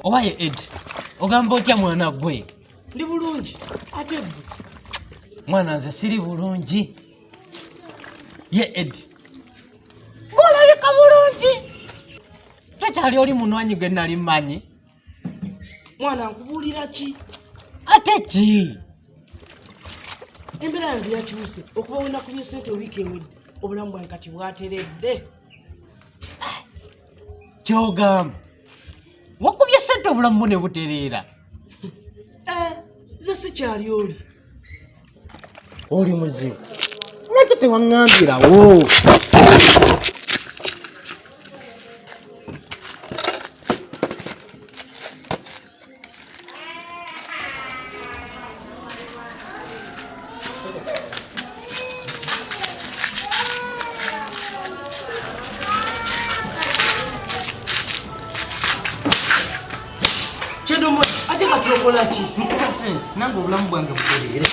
Owaye Ed, ogamba otya mwana gwe? Ndi bulungi ate bwe Mwana nze siri bulungi. Ye Ed, olabika bulungi. Tokyali oli munwanyi gwe nali mmanyi. mwana nkubuulira ki? Ate ki? Embeera yange yakyuse okuva we nakunye ssente wiiki ewedde obulamu bwange kati bwateredde. Kyogamba wakubye ssente obulamu bwo ne butereera. Nze sikyali oli. Oli muzibu. Lwaki tewaŋŋambirawo? Kyedomo ate kati okola ki? Nkuba ssente nange obulamu bwange butereere.